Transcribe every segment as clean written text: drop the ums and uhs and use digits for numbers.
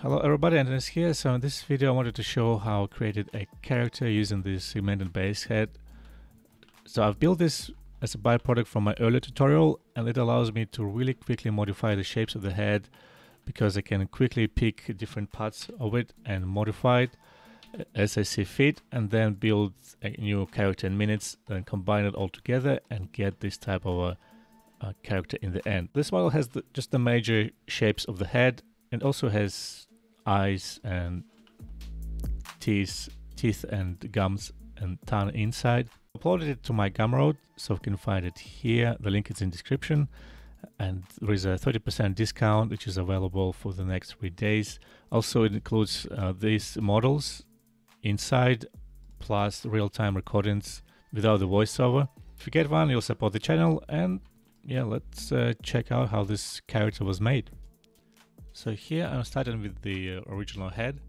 Hello everybody, Antonis here. So in this video I wanted to show how I created a character using this segmented base head. So I've built this as a byproduct from my earlier tutorial, and it allows me to really quickly modify the shapes of the head because I can quickly pick different parts of it and modify it as I see fit, and then build a new character in minutes, then combine it all together and get this type of a character in the end. This model has just the major shapes of the head, and also has eyes and teeth and gums and tongue inside. I uploaded it to my Gumroad, so you can find it here. The link is in description, and there is a 30% discount which is available for the next 3 days. Also, it includes these models inside, plus real-time recordings without the voiceover. If you get one, you'll support the channel, and yeah, let's check out how this character was made. So here I'm starting with the original head.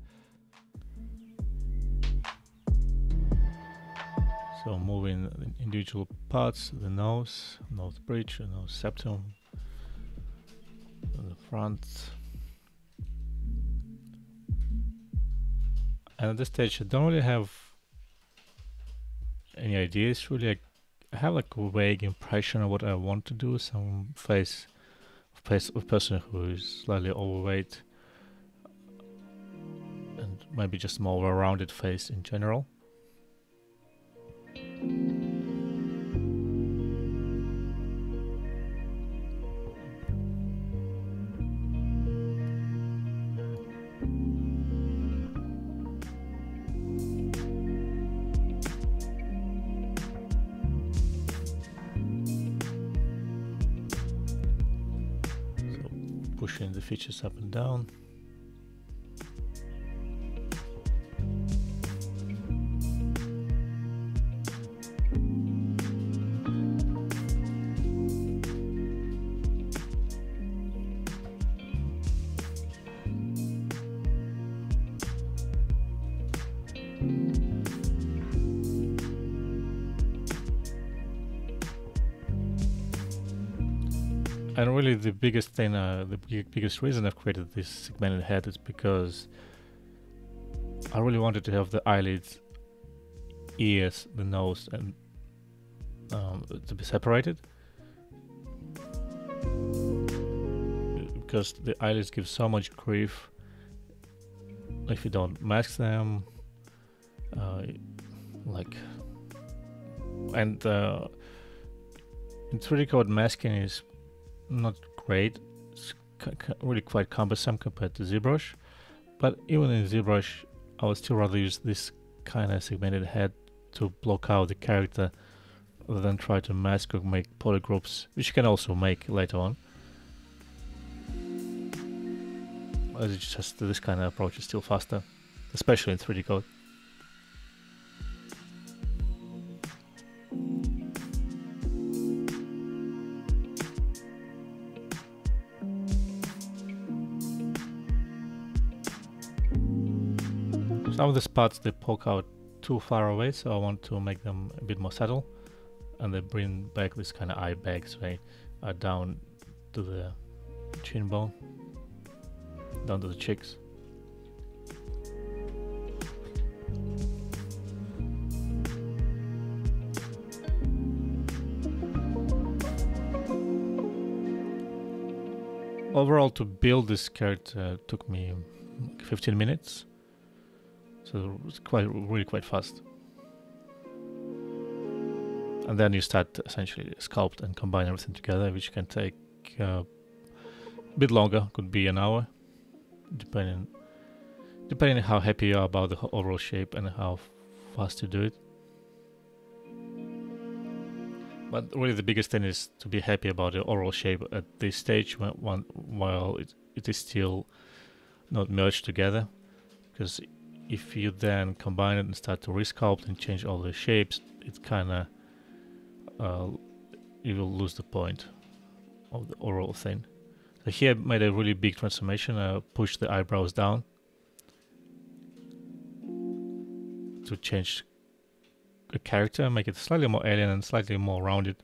So moving the individual parts, the nose bridge, the nose septum, the front. And at this stage I don't really have any ideas really. I have like a vague impression of what I want to do. Some face of a person who is slightly overweight, and maybe just more of a rounded face in general. Pushing the features up and down. And really the biggest thing, the biggest reason I've created this segmented head is because I really wanted to have the eyelids, ears, the nose, and to be separated. Because the eyelids give so much grief if you don't mask them. In 3D code, masking is not great. It's really quite cumbersome compared to ZBrush, but even in ZBrush I would still rather use this kind of segmented head to block out the character rather than try to mask or make polygroups, which you can also make later on. It's just this kind of approach is still faster, especially in 3D code. Some of the spots they poke out too far away, so I want to make them a bit more subtle, and they bring back this kind of eye bags, right, down to the chin bone, down to the cheeks. Overall, to build this character took me 15 minutes. So it's really quite fast. And then you start to essentially sculpt and combine everything together, which can take a bit longer, could be an hour, depending on how happy you are about the overall shape and how fast you do it. But really the biggest thing is to be happy about the overall shape at this stage while it is still not merged together, because if you then combine it and start to resculpt and change all the shapes, it's kind of you will lose the point of the overall thing. So here I made a really big transformation. I pushed the eyebrows down to change the character, make it slightly more alien and slightly more rounded.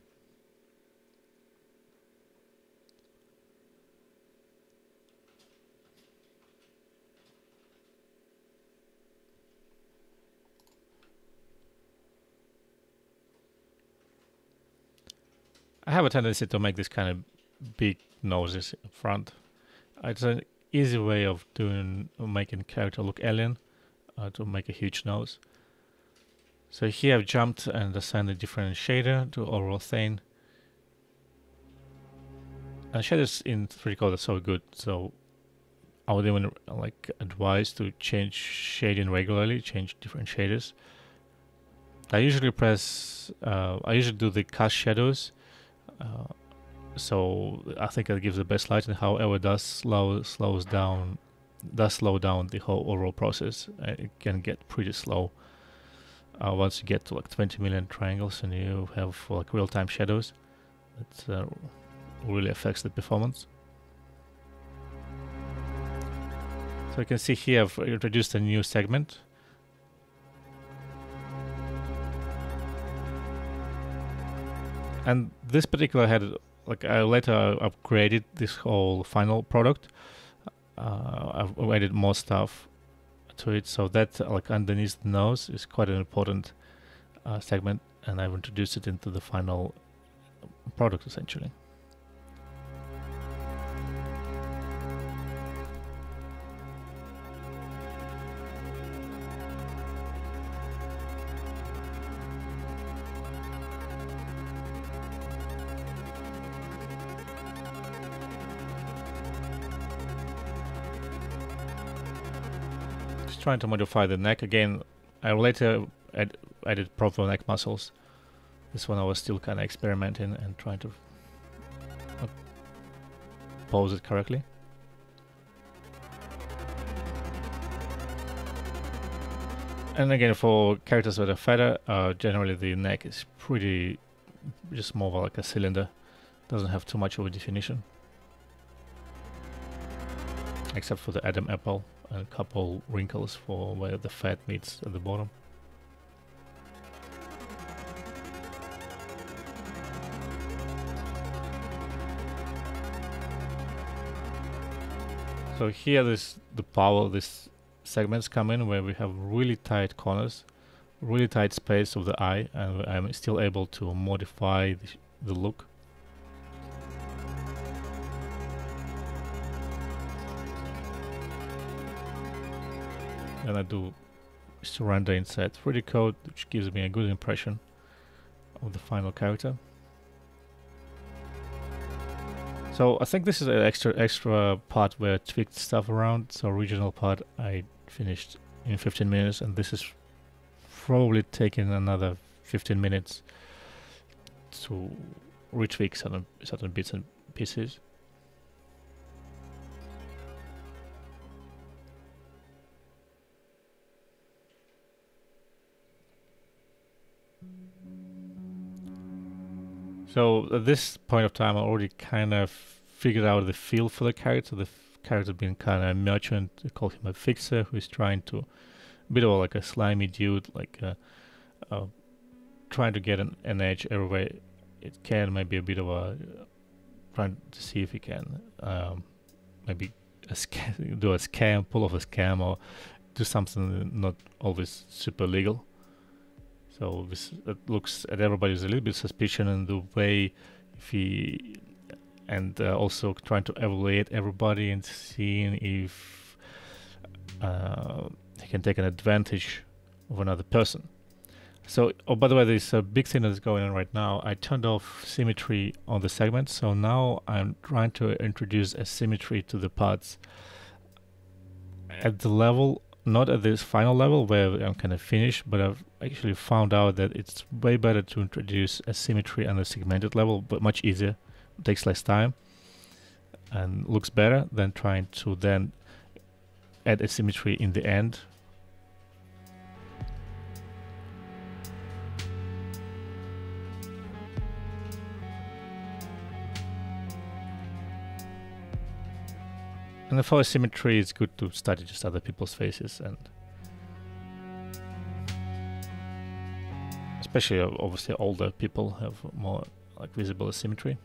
I have a tendency to make this kind of big noses in front. It's an easy way of making character look alien, to make a huge nose. So here I've jumped and assigned a different shader to overall thing. And shaders in 3D Code are so good, so I would even like advise to change shading regularly, change different shaders. I usually do the cast shadows, so I think it gives the best lighting. However, it does slow down the whole overall process. It can get pretty slow once you get to like 20 million triangles and you have like real-time shadows. It really affects the performance. So you can see here I've introduced a new segment. And this particular head, like I later upgraded this whole final product. I've added more stuff to it, so that like underneath the nose is quite an important segment, and I've introduced it into the final product essentially. Trying to modify the neck again. I later added proper neck muscles. This one I was still kind of experimenting and trying to pose it correctly. And again, for characters with a feather, generally the neck is pretty just more like a cylinder. Doesn't have too much of a definition, except for the Adam apple. And a couple wrinkles for where the fat meets at the bottom. So here the power of these segments come in, where we have really tight corners, really tight space of the eye, and I'm still able to modify the look. And I do render inside 3D code, which gives me a good impression of the final character. So I think this is an extra part where I tweaked stuff around. So original part I finished in 15 minutes, and this is probably taking another 15 minutes to retweak certain bits and pieces. So at this point of time, I already kind of figured out the feel for the character. The character being kind of a merchant. I call him a fixer who's trying to, a bit of like a slimy dude, like trying to get an edge everywhere it can. Maybe a bit of a trying to see if he can maybe do a scam, pull off a scam, or do something not always super legal. So it looks at everybody's a little bit suspicion in the way and also trying to evaluate everybody and seeing if he can take an advantage of another person. So, oh, by the way, there's a big thing that's going on right now. I turned off symmetry on the segment, so now I'm trying to introduce a symmetry to the parts at the level, not at this final level where I'm kind of finished, but I've actually found out that it's way better to introduce a symmetry on a segmented level, but much easier. It takes less time and looks better than trying to then add a symmetry in the end. And for symmetry, it's good to study just other people's faces, and especially obviously older people have more like visible asymmetry.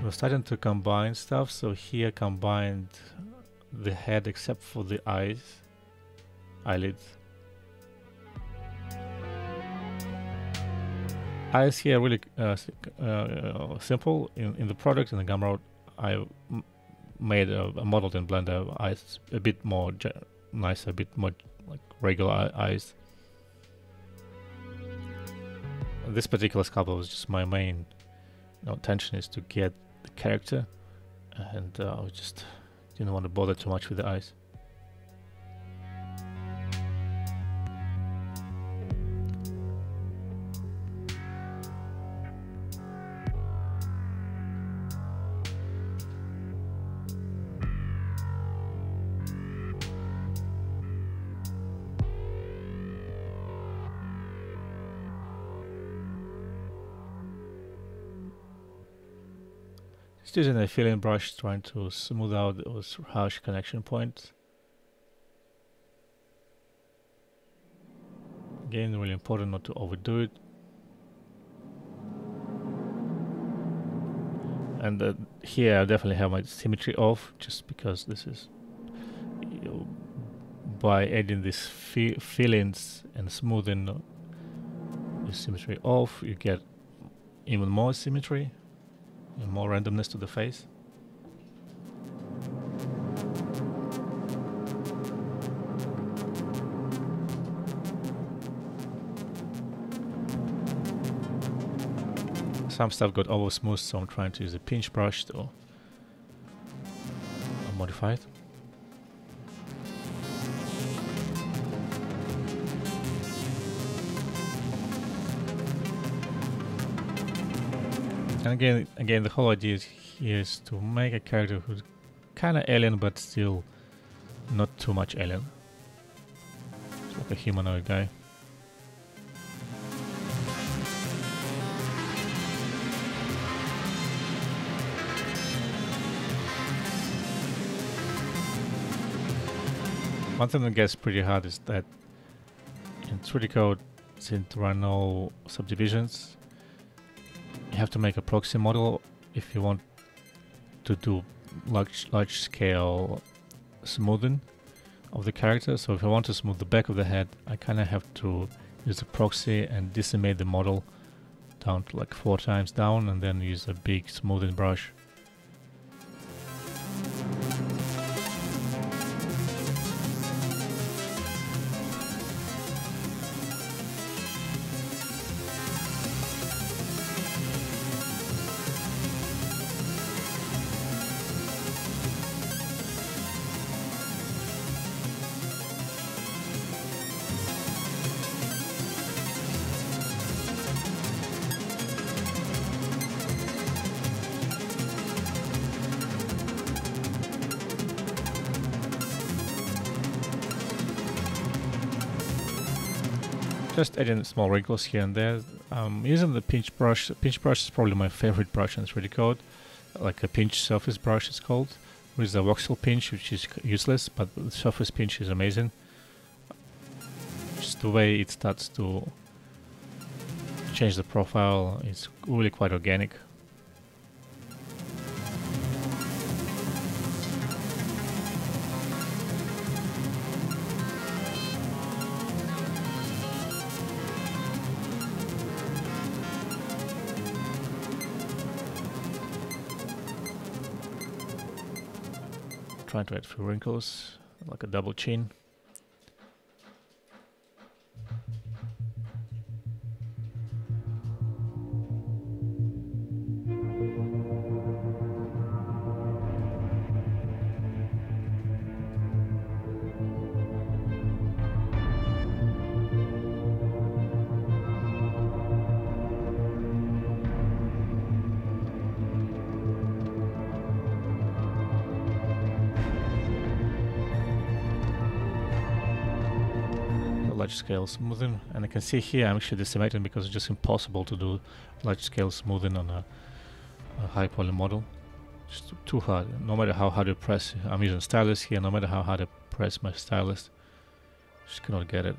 we're starting to combine stuff. So here combined the head except for the eyelids. Eyes here really simple. In the product, in the Gumroad, I made a model in Blender. Eyes a bit more nicer, a bit more like regular eyes. This particular sculpture was just my main intention is to get the character, and I just didn't want to bother too much with the eyes. Just using a filling brush, trying to smooth out those harsh connection points. Again, really important not to overdo it. And here I definitely have my symmetry off, just because this is, by adding these fill-ins and smoothing the symmetry off, you get even more symmetry and more randomness to the face. Some stuff got over smooth, so I'm trying to use a pinch brush to modify it. And again, the whole idea here is to make a character who's kind of alien, but still not too much alien. It's like a humanoid guy. One thing that gets pretty hard is that in 3D code, since there are no subdivisions, you have to make a proxy model if you want to do large scale smoothing of the character. So if I want to smooth the back of the head, I kind of have to use a proxy and decimate the model down to like 4 times down, and then use a big smoothing brush. Just adding small wrinkles here and there. Using the pinch brush. The pinch brush is probably my favorite brush in 3D code. Like a pinch surface brush it's called. With the voxel pinch, which is useless, but the surface pinch is amazing. Just the way it starts to change the profile is really quite organic. Trying to add a few wrinkles, like a double chin. Large scale smoothing, and I can see here I'm actually decimating because it's just impossible to do large scale smoothing on a high poly model. Just too hard. No matter how hard I press, I'm using stylus here, no matter how hard I press my stylus, just cannot get it.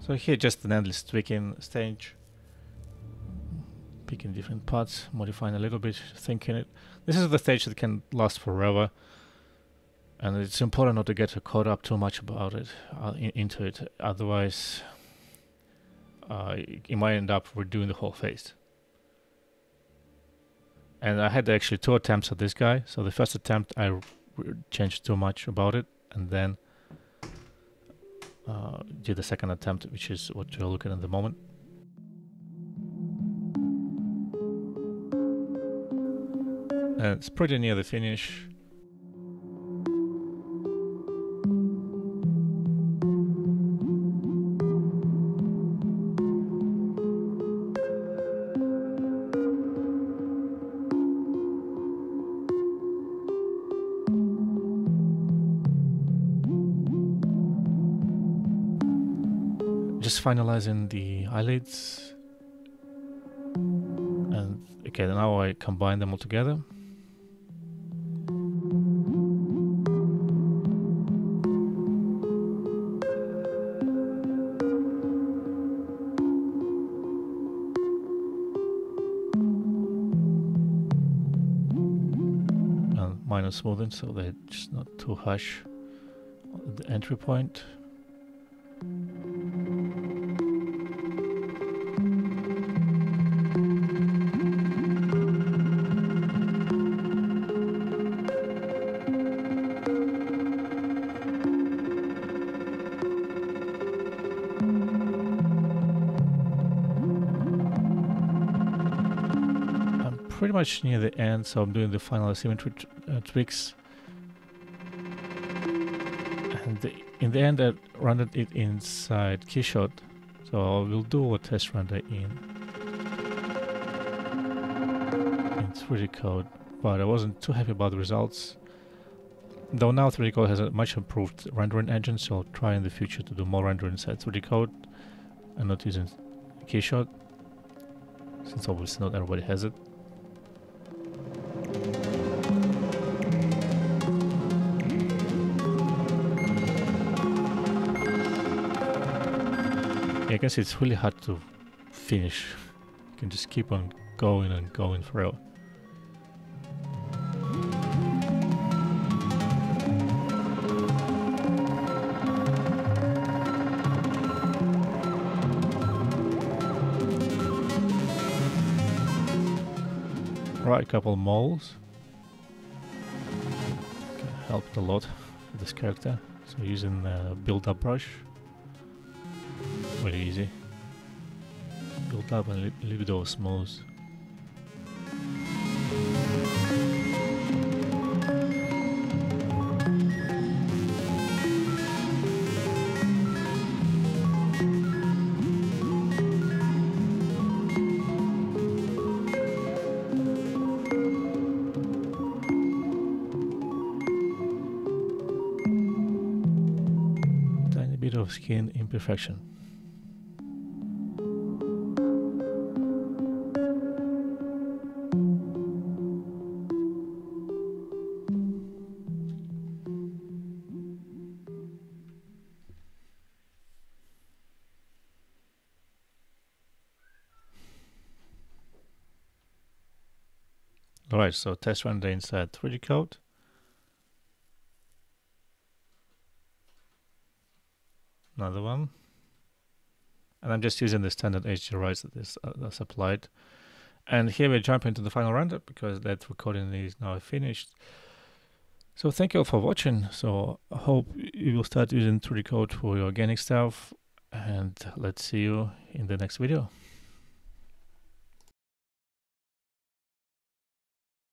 So here just an endless tweaking stage. Picking different parts, modifying a little bit, thinking it. This is the stage that can last forever. And it's important not to get caught up too much about it, into it. Otherwise, you might end up redoing the whole phase. And I had actually 2 attempts at this guy. So the first attempt, I changed too much about it, and then did the second attempt, which is what you're looking at the moment. And it's pretty near the finish. Just finalizing the eyelids, and okay, now I combine them all together. And minor smoothing so they're just not too harsh at the entry point. Pretty much near the end, so I'm doing the final symmetry tweaks. And in the end, I rendered it inside Keyshot, so I will do a test render in 3D Code, but I wasn't too happy about the results. Though now 3D Code has a much improved rendering engine, so I'll try in the future to do more rendering inside 3D Code and not using Keyshot, since obviously not everybody has it. Yeah, I can see it's really hard to finish. You can just keep on going and going forever. Right, a couple moles. Helped a lot with this character. So using the build-up brush. Really easy. Build up and leave it all smooth. Tiny bit of skin imperfection. Alright, so test render inside 3D Code. Another one. And I'm just using the standard HDRIs that's applied. And here we jump into the final render because that recording is now finished. So thank you all for watching. So I hope you will start using 3D Code for your organic stuff. And let's see you in the next video.